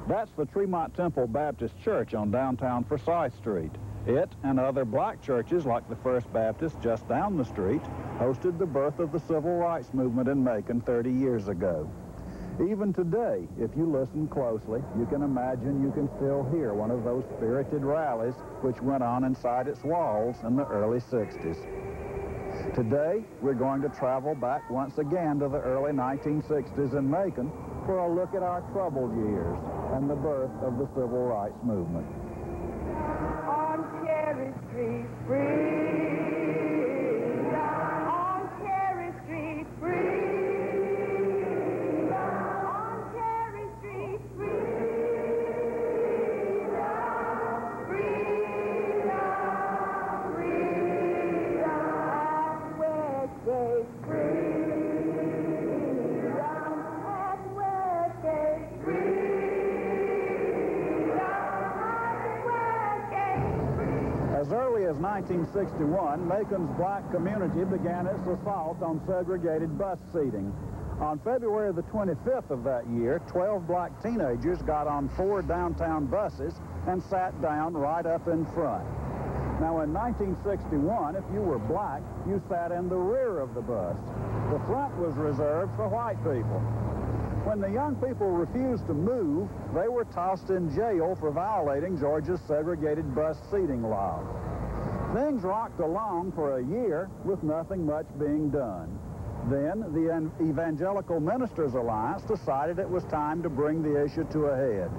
That's the Tremont Temple Baptist Church on downtown Forsyth Street. It and other black churches like the First Baptist just down the street hosted the birth of the civil rights movement in Macon 30 years ago. Even today, if you listen closely, you can imagine you can still hear one of those spirited rallies which went on inside its walls in the early 60s. Today, we're going to travel back once again to the early 1960s in Macon for a look at our troubled years and the birth of the civil rights movement. On Cherry Street, free. On Cherry Street, free. As early as 1961, Macon's black community began its assault on segregated bus seating. On February the 25th of that year, 12 black teenagers got on 4 downtown buses and sat down right up in front. Now, in 1961, if you were black, you sat in the rear of the bus. The front was reserved for white people. When the young people refused to move, they were tossed in jail for violating Georgia's segregated bus seating law. Things rocked along for a year with nothing much being done. Then the Evangelical Ministers Alliance decided it was time to bring the issue to a head.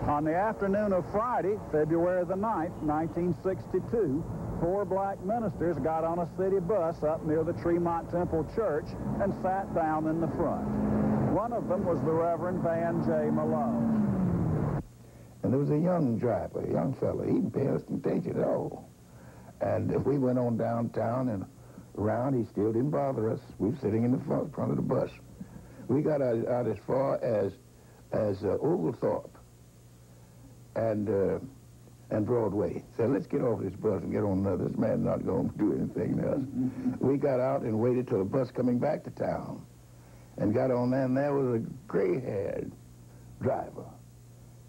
On the afternoon of Friday, February the 9th, 1962, 4 black ministers got on a city bus up near the Tremont Temple Church and sat down in the front. One of them was the Reverend Van J. Malone. And there was a young driver, a young fellow. He didn't pay us attention at all. And if we went on downtown and around, he still didn't bother us. We were sitting in the front of the bus. We got out as far as Oglethorpe and Broadway. Said, let's get off this bus and get on another. This man's not going to do anything else. We got out and waited till the bus coming back to town. And got on there, and there was a gray-haired driver.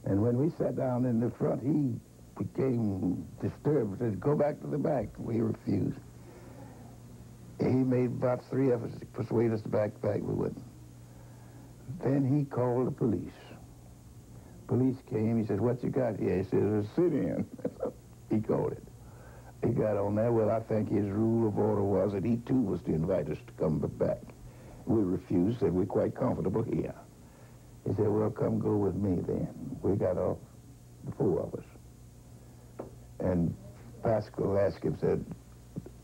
And when we sat down in the front, he became disturbed. Said, go back to the back. We refused. He made about 3 efforts to persuade us to back. We wouldn't. Then he called the police. Police came. He said, what you got here? He said, a sit-in. He called it. He got on there. Well, I think his rule of order was that he, too, was to invite us to come back. We refused, said, we're quite comfortable here. He said, well, come go with me then. We got off, the 4 of us. And Pascal asked him, said,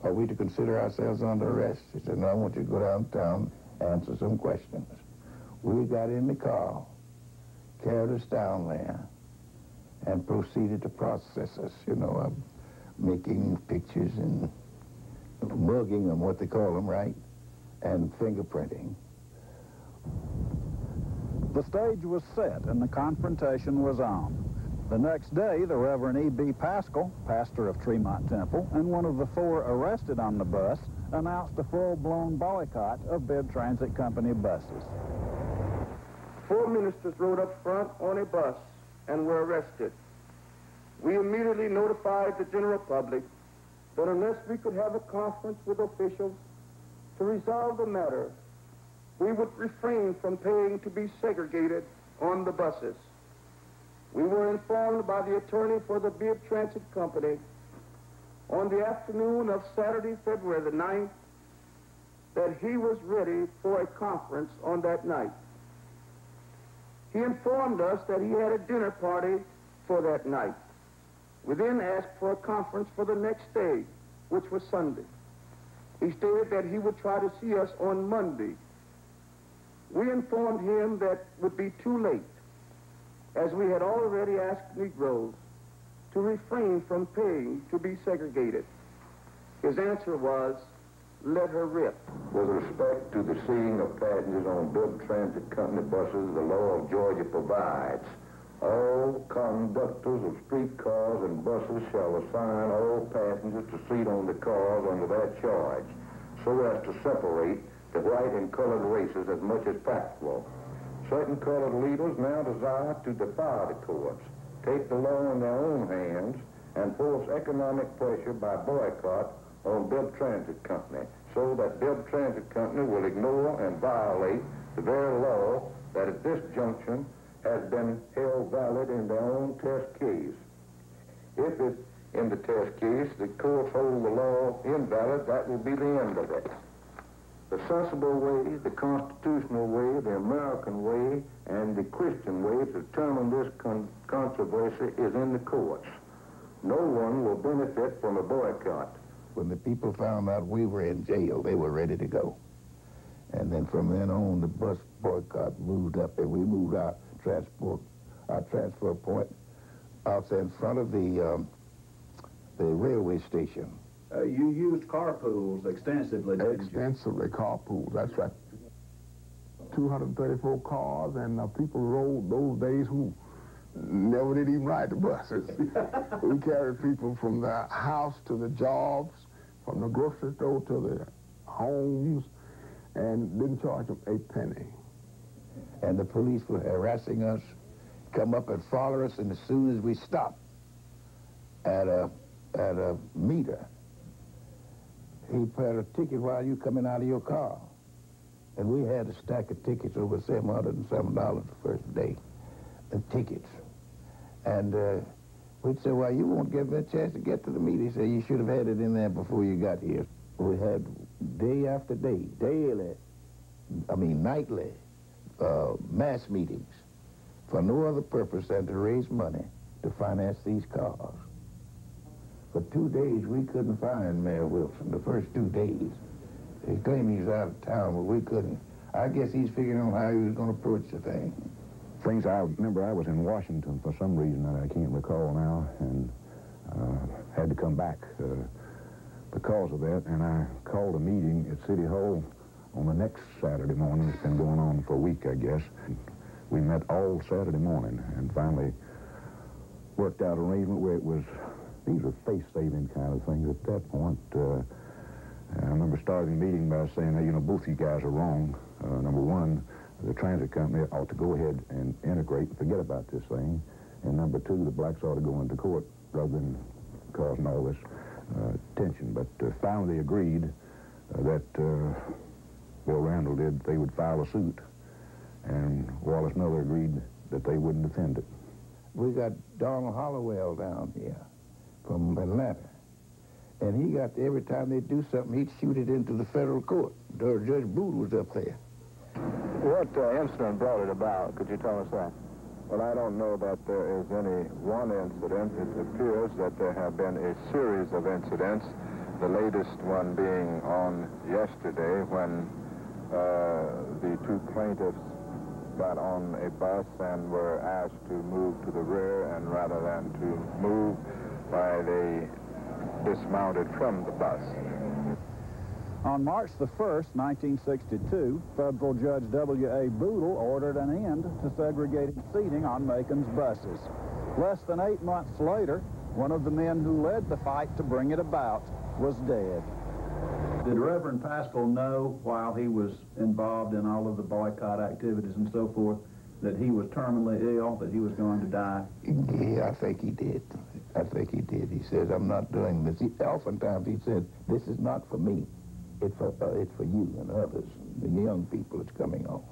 are we to consider ourselves under arrest? He said, no, I want you to go downtown, answer some questions. We got in the car, carried us down there, and proceeded to process us, you know, making pictures and mugging them, what they call them, right? And fingerprinting. The stage was set and the confrontation was on. The next day, the Reverend E.B. Pascal, pastor of Tremont Temple, and one of the 4 arrested on the bus, announced a full-blown boycott of Bibb Transit Company buses. 4 ministers rode up front on a bus and were arrested. We immediately notified the general public that unless we could have a conference with officials to resolve the matter, we would refrain from paying to be segregated on the buses. We were informed by the attorney for the Bibb Transit Company on the afternoon of Saturday, February the 9th, that he was ready for a conference on that night. He informed us that he had a dinner party for that night. We then asked for a conference for the next day, which was Sunday. He stated that he would try to see us on Monday. We informed him that would be too late, as we had already asked Negroes to refrain from paying to be segregated. His answer was, let her rip. With respect to the seating of passengers on Bibb Transit Company buses, the law of Georgia provides all conductors of streetcars and buses shall assign all passengers to seat on the cars under that charge, so as to separate the white and colored races as much as practicable. Certain colored leaders now desire to defy the courts, take the law in their own hands, and force economic pressure by boycott on Bibb Transit Company, so that Bibb Transit Company will ignore and violate the very law that at this junction has been held valid in their own test case. If it, in the test case, the courts hold the law invalid, that will be the end of it. The sensible way, the constitutional way, the American way, and the Christian way to determine this controversy is in the courts. No one will benefit from a boycott. When the people found out we were in jail, they were ready to go. And then from then on, the bus boycott moved up, and we moved our transfer point out in front of the railway station. You used carpools extensively, didn't you? Extensively, carpools, that's right. 234 cars, and people rode those days who never did even ride the buses. We carried people from the house to the jobs, from the grocery store to the homes, and didn't charge them a penny. And the police were harassing us, come up and follow us, and as soon as we stopped at a meter, he put a ticket while you coming out of your car. And we had a stack of tickets, over $707 the first day, the tickets. And we'd say, well, you won't give me a chance to get to the meeting. He said, you should have had it in there before you got here. We had day after day, nightly, mass meetings for no other purpose than to raise money to finance these cars. For 2 days, we couldn't find Mayor Wilson, the first 2 days. He claimed he was out of town, but we couldn't. I guess he's figuring out how he was going to approach the thing. Things I remember, I was in Washington for some reason that I can't recall now, and had to come back because of that, and I called a meeting at City Hall on the next Saturday morning. It's been going on for a week, I guess. We met all Saturday morning and finally worked out an arrangement where it was, these were face-saving kind of things at that point. I remember starting the meeting by saying, hey, you know, both you guys are wrong. Number one, the transit company ought to go ahead and integrate and forget about this thing. And number two, the blacks ought to go into court rather than causing all this tension. But finally agreed that Bill Randall did, they would file a suit. And Wallace Miller agreed that they wouldn't defend it. We got Donald Hollowell down here from Atlanta. And he got, every time they do something, he'd shoot it into the federal court. Judge Booth was up there. What incident brought it about? Could you tell us that? Well, I don't know that there is any one incident. It appears that there have been a series of incidents, the latest one being on yesterday when the two plaintiffs got on a bus and were asked to move to the rear, and rather than to move, they dismounted from the bus. On March the 1st, 1962, Federal Judge W.A. Boodle ordered an end to segregated seating on Macon's buses. Less than 8 months later, one of the men who led the fight to bring it about was dead. Did Reverend Paschal know, while he was involved in all of the boycott activities and so forth, that he was terminally ill, that he was going to die? Yeah, I think he did. I think he did. He said, I'm not doing this. Oftentimes he said, this is not for me. It's for you and others, the young people that's coming on.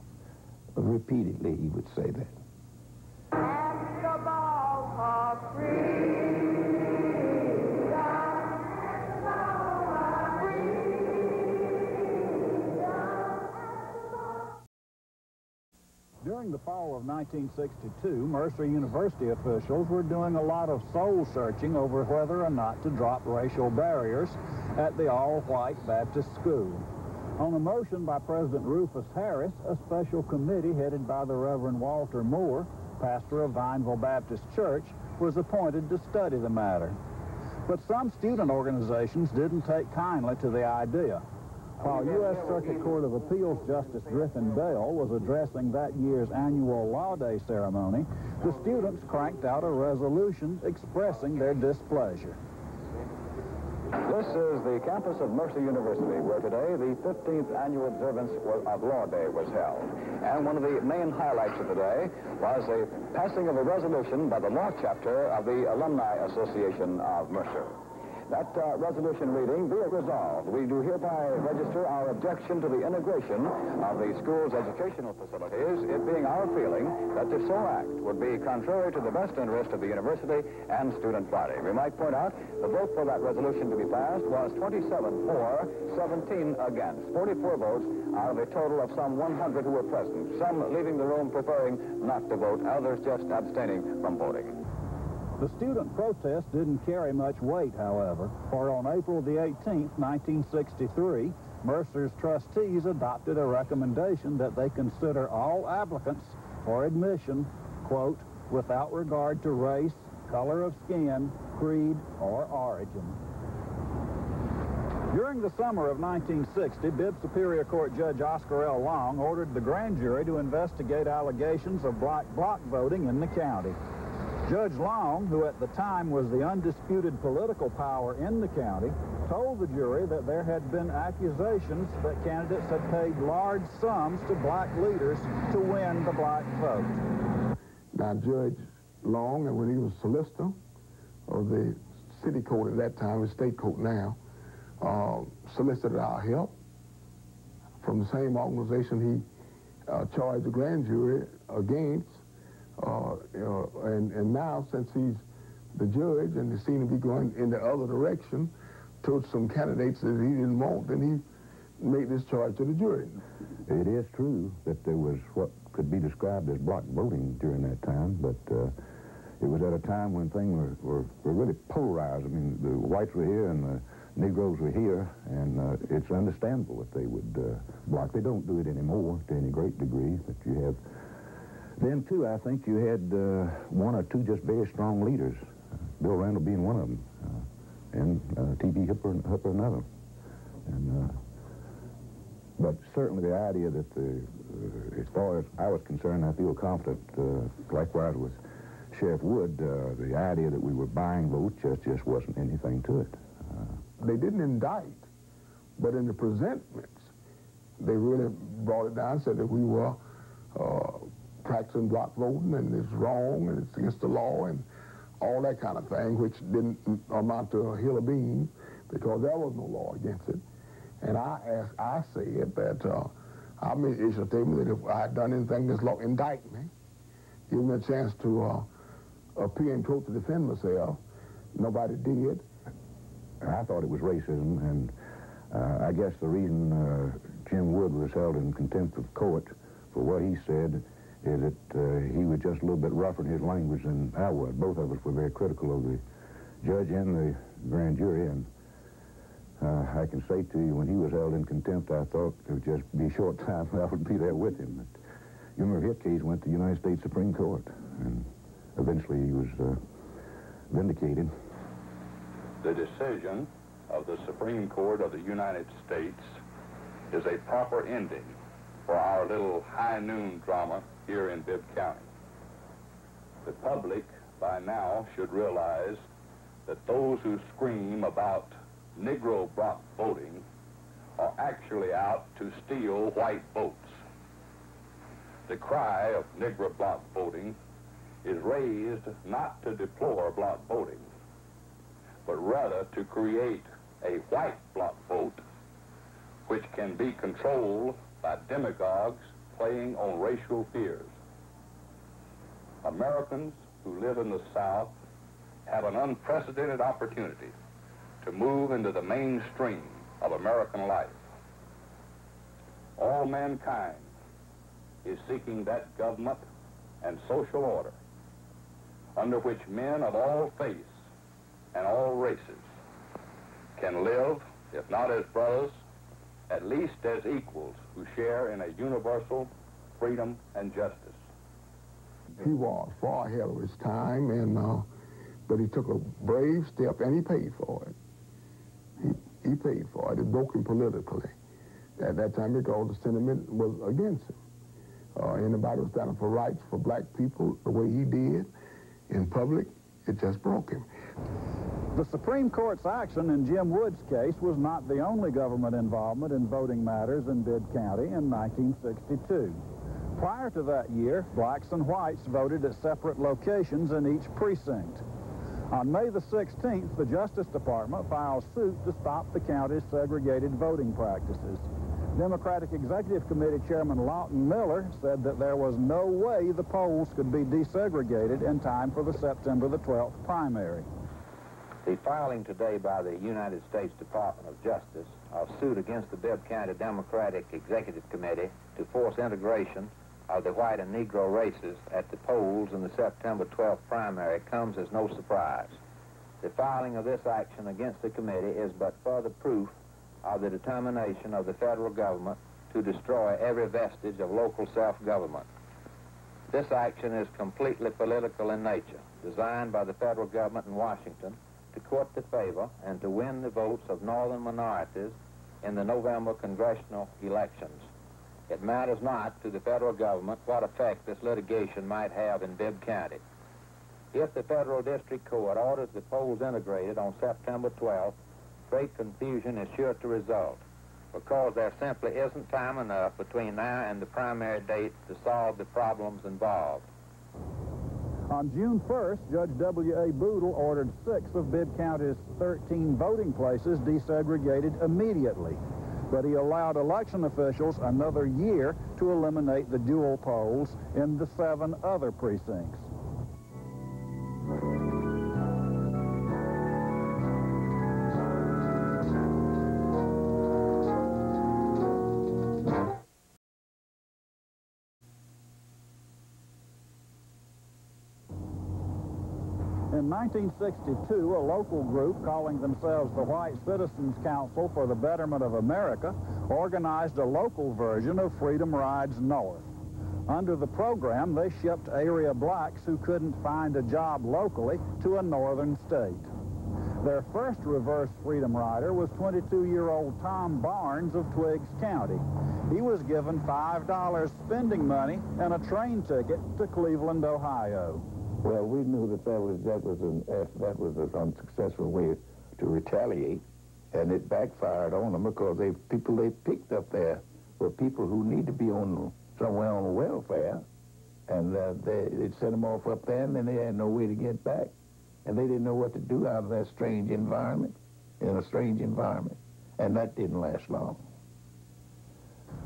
But repeatedly he would say that. And the ballpark free. During the fall of 1962, Mercer University officials were doing a lot of soul-searching over whether or not to drop racial barriers at the all-white Baptist school. On a motion by President Rufus Harris, a special committee headed by the Reverend Walter Moore, pastor of Vineville Baptist Church, was appointed to study the matter. But some student organizations didn't take kindly to the idea. While U.S. Circuit Court of Appeals Justice Griffin Bell was addressing that year's annual Law Day ceremony, the students cranked out a resolution expressing their displeasure. This is the campus of Mercer University, where today the 15th annual observance of Law Day was held. And one of the main highlights of the day was the passing of a resolution by the law chapter of the Alumni Association of Mercer. That resolution reading, be it resolved, we do hereby register our objection to the integration of the school's educational facilities, it being our feeling that to so act would be contrary to the best interest of the university and student body. We might point out the vote for that resolution to be passed was 27 for, 17 against. 44 votes out of a total of some 100 who were present, some leaving the room preferring not to vote, others just abstaining from voting. The student protest didn't carry much weight, however, for on April the 18th, 1963, Mercer's trustees adopted a recommendation that they consider all applicants for admission, quote, without regard to race, color of skin, creed, or origin. During the summer of 1960, Bibb Superior Court Judge Oscar L. Long ordered the grand jury to investigate allegations of black bloc voting in the county. Judge Long, who at the time was the undisputed political power in the county, told the jury that there had been accusations that candidates had paid large sums to black leaders to win the black vote. Now, Judge Long, and when he was solicitor of the city court at that time, the state court now, solicited our help from the same organization he charged the grand jury against. And now, since he's the judge and they seem to be going in the other direction towards some candidates that he didn't want, then he made this charge to the jury. It is true that there was what could be described as block voting during that time, but it was at a time when things were really polarized. I mean, the whites were here and the Negroes were here, and it's understandable that they would block. They don't do it anymore to any great degree, but you have... Then, too, I think you had one or two just very strong leaders, Bill Randall being one of them, and T.B. Hooper another. And, but certainly the idea that, as far as I was concerned, I feel confident, likewise with Sheriff Wood, the idea that we were buying votes just wasn't anything to it. They didn't indict, but in the presentments, they really brought it down and said that we were practicing block voting, and it's wrong, and it's against the law, and all that kind of thing, which didn't amount to a hill of beans, because there was no law against it. And I said that I made issue a statement that if I had done anything against law, indict me, give me a chance to appear in court to defend myself. Nobody did. I thought it was racism, and I guess the reason Jim Wood was held in contempt of court for what he said is that he was just a little bit rougher in his language than I was. Both of us were very critical of the judge and the grand jury, and I can say to you, when he was held in contempt, I thought it would just be a short time I would be there with him. But you remember his case went to the United States Supreme Court, and eventually he was vindicated. The decision of the Supreme Court of the United States is a proper ending for our little high noon drama here in Bibb County. The public by now should realize that those who scream about Negro block voting are actually out to steal white votes. The cry of Negro block voting is raised not to deplore block voting, but rather to create a white block vote which can be controlled by demagogues playing on racial fears. Americans who live in the South have an unprecedented opportunity to move into the mainstream of American life. All mankind is seeking that government and social order under which men of all faiths and all races can live, if not as brothers, at least as equals who share in a universal freedom and justice. He was far ahead of his time, and but he took a brave step, and he paid for it. He paid for it. It broke him politically at that time because the sentiment was against him. Anybody was standing for rights for black people the way he did in public, it just broke him. The Supreme Court's action in Jim Wood's case was not the only government involvement in voting matters in Bibb County in 1962. Prior to that year, blacks and whites voted at separate locations in each precinct. On May the 16th, the Justice Department filed suit to stop the county's segregated voting practices. Democratic Executive Committee Chairman Lawton Miller said that there was no way the polls could be desegregated in time for the September the 12th primary. The filing today by the United States Department of Justice of suit against the Bibb County Democratic Executive Committee to force integration of the white and Negro races at the polls in the September 12th primary comes as no surprise. The filing of this action against the committee is but further proof of the determination of the federal government to destroy every vestige of local self-government. This action is completely political in nature, designed by the federal government in Washington to court the favor and to win the votes of northern minorities in the November congressional elections. It matters not to the federal government what effect this litigation might have in Bibb County. If the federal district court orders the polls integrated on September 12th, great confusion is sure to result, because there simply isn't time enough between now and the primary date to solve the problems involved. On June 1st, Judge W.A. Boodle ordered 6 of Bibb County's 13 voting places desegregated immediately, but he allowed election officials another year to eliminate the dual polls in the 7 other precincts. In 1962, a local group calling themselves the White Citizens Council for the Betterment of America organized a local version of Freedom Rides North. Under the program, they shipped area blacks who couldn't find a job locally to a northern state. Their first reverse Freedom Rider was 22-year-old Tom Barnes of Twiggs County. He was given $5 spending money and a train ticket to Cleveland, Ohio. Well, we knew that that was an unsuccessful way to retaliate, and it backfired on them because people they picked up there were people who need to be somewhere on welfare, and they'd sent them off up there, and then they had no way to get back, and they didn't know what to do out of that strange environment, and that didn't last long.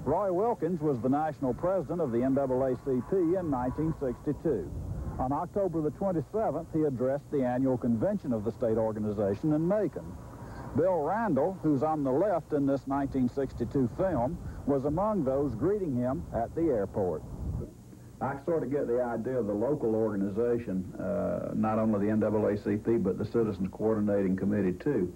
Roy Wilkins was the national president of the NAACP in 1962. On October the 27th, he addressed the annual convention of the state organization in Macon. Bill Randall, who's on the left in this 1962 film, was among those greeting him at the airport. I sort of get the idea of the local organization, not only the NAACP, but the Citizens Coordinating Committee, too,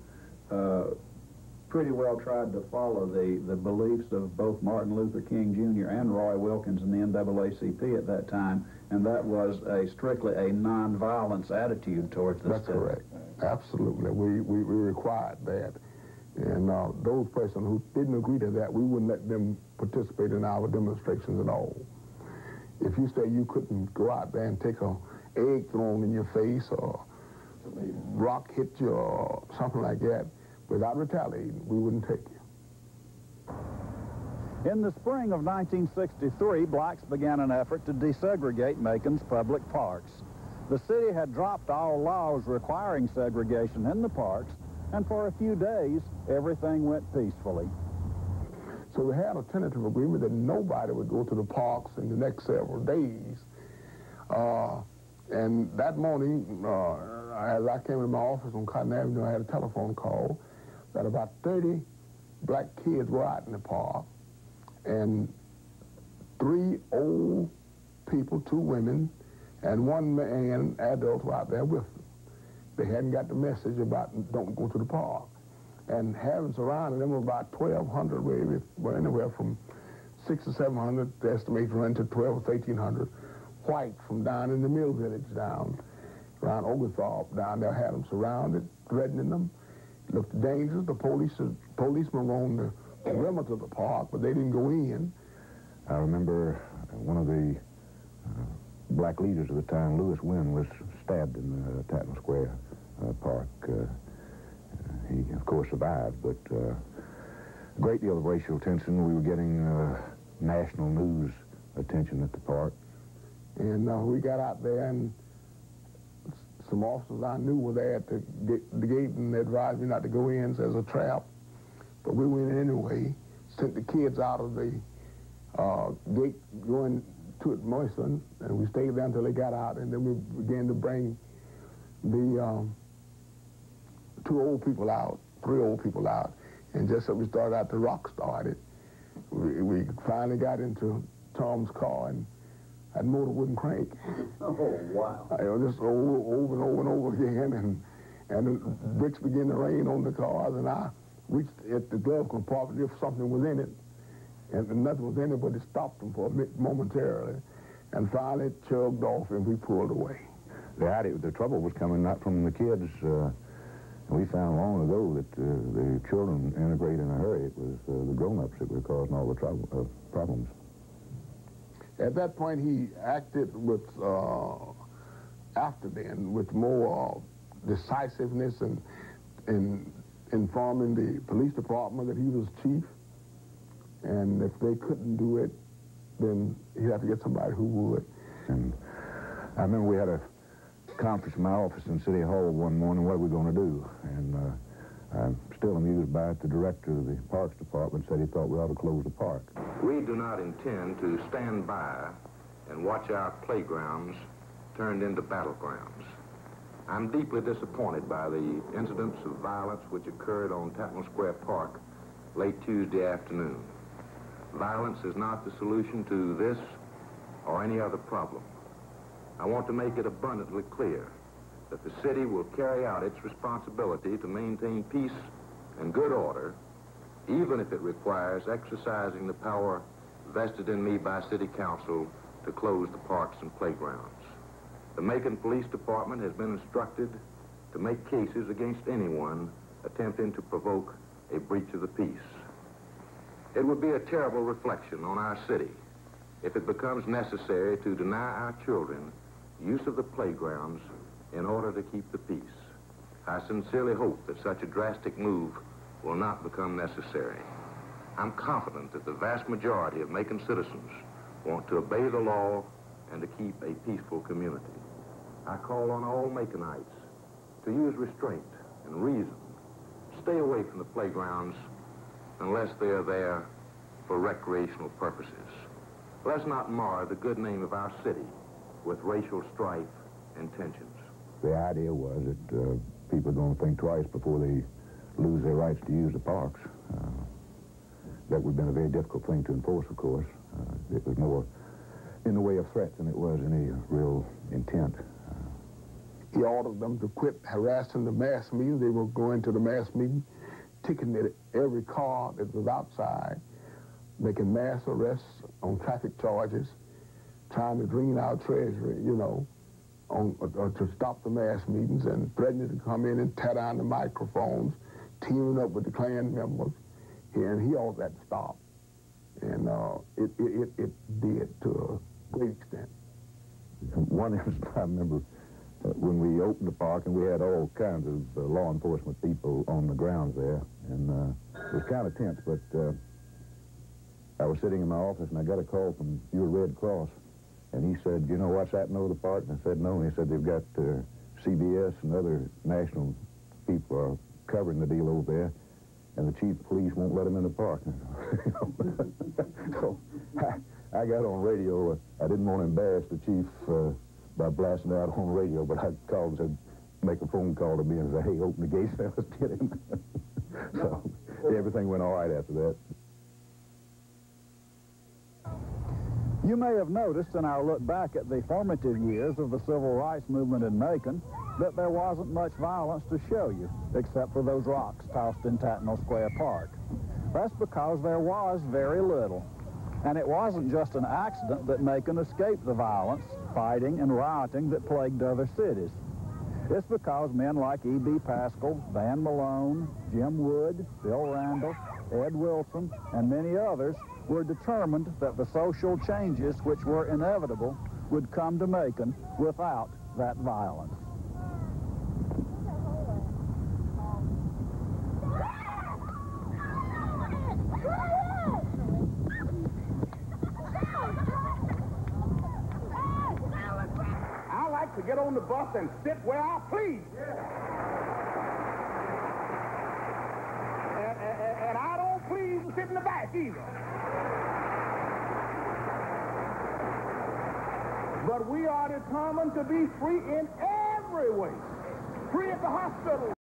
pretty well tried to follow the beliefs of both Martin Luther King Jr. and Roy Wilkins in the NAACP at that time, and that was strictly a nonviolence attitude towards this. That's correct. Absolutely. We required that. And those persons who didn't agree to that, we wouldn't let them participate in our demonstrations at all. If you say you couldn't go out there and take an egg thrown in your face or rock hit you or something like that, without retaliating, we wouldn't take you. In the spring of 1963, blacks began an effort to desegregate Macon's public parks. The city had dropped all laws requiring segregation in the parks, and for a few days, everything went peacefully. So we had a tentative agreement that nobody would go to the parks in the next several days. And that morning, as I came to my office on Cotton Avenue, I had a telephone call that about 30 black kids were out in the park, and 3 old people, 2 women, and 1 man, adult, were out there with them. They hadn't got the message about don't go to the park. And having surrounded them, about 1,200, were anywhere from 600 or 700, the estimates run to 1,200 or 1,300, white from down in the Mill Village down around Oglethorpe down there, had them surrounded, threatening them. It looked dangerous. The policemen were on the perimeter of the park, but they didn't go in. I remember one of the black leaders of the time, Lewis Wynn, was stabbed in the Tatman Square Park. He, of course, survived, but a great deal of racial tension. We were getting national news attention at the park. And we got out there, and some officers I knew were there at the gate, and they advised me not to go in as a trap. But we went in anyway, sent the kids out of the gate going to it moistened, and we stayed there until they got out, and then we began to bring the 3 old people out, and just as we started out, the rock started. We finally got into Tom's car, and that motor wouldn't crank. Oh, wow. Just over and over and over again, and the bricks began to rain on the cars, and I reached at the glove compartment if something was in it, and nothing was in it, but it stopped them for a minute momentarily, and finally it chugged off, and we pulled away. The trouble was coming not from the kids. We found long ago that the children integrate in a hurry. It was the grown-ups that were causing all the problems. At that point, he acted with, after then, with more decisiveness and informing the police department that he was chief. And if they couldn't do it, then he'd have to get somebody who would. And I remember we had a conference in my office in City Hall one morning. What are we going to do? And I'm still amused by it. The director of the Parks Department said he thought we ought to close the park. We do not intend to stand by and watch our playgrounds turned into battlegrounds. I'm deeply disappointed by the incidents of violence which occurred on Tatnall Square Park late Tuesday afternoon. Violence is not the solution to this or any other problem. I want to make it abundantly clear that the city will carry out its responsibility to maintain peace and good order, even if it requires exercising the power vested in me by City Council to close the parks and playgrounds. The Macon Police Department has been instructed to make cases against anyone attempting to provoke a breach of the peace. It would be a terrible reflection on our city if it becomes necessary to deny our children use of the playgrounds in order to keep the peace. I sincerely hope that such a drastic move will not become necessary. I'm confident that the vast majority of Macon citizens want to obey the law and to keep a peaceful community. I call on all Maconites to use restraint and reason. Stay away from the playgrounds unless they are there for recreational purposes. Let's not mar the good name of our city with racial strife and tensions. The idea was that people are going to think twice before they lose their rights to use the parks. That would have been a very difficult thing to enforce, of course. It was more in the way of threats than it was any real intent. He ordered them to quit harassing the mass meetings. They were going to the mass meeting, ticketing every car that was outside, making mass arrests on traffic charges, trying to drain our treasury, you know, to stop the mass meetings, and threatening to come in and tear down the microphones, teaming up with the Klan members. And he ordered that to stop. And it did to a great extent. One instance I remember when we opened the park, and we had all kinds of law enforcement people on the grounds there, and it was kind of tense, but I was sitting in my office, and I got a call from your Red Cross, and he said, you know what's happening over the park? And I said, no. And he said, they've got CBS and other national people are covering the deal over there, and the chief of police won't let them in the park. So I got on radio. I didn't want to embarrass the chief by blasting out on radio, but I called and said, make a phone call to me and say, hey, open the gates and let's get him. So everything went all right after that. You may have noticed in our look back at the formative years of the civil rights movement in Macon that there wasn't much violence to show you, except for those rocks tossed in Tatnall Square Park. That's because there was very little. And it wasn't just an accident that Macon escaped the violence, fighting, and rioting that plagued other cities. It's because men like E.B. Pascal, Van Malone, Jim Wood, Bill Randall, Ed Wilson, and many others were determined that the social changes which were inevitable would come to Macon without that violence. to get on the bus and sit where I please. And I don't please to sit in the back either. But we are determined to be free in every way. Free at the hospital,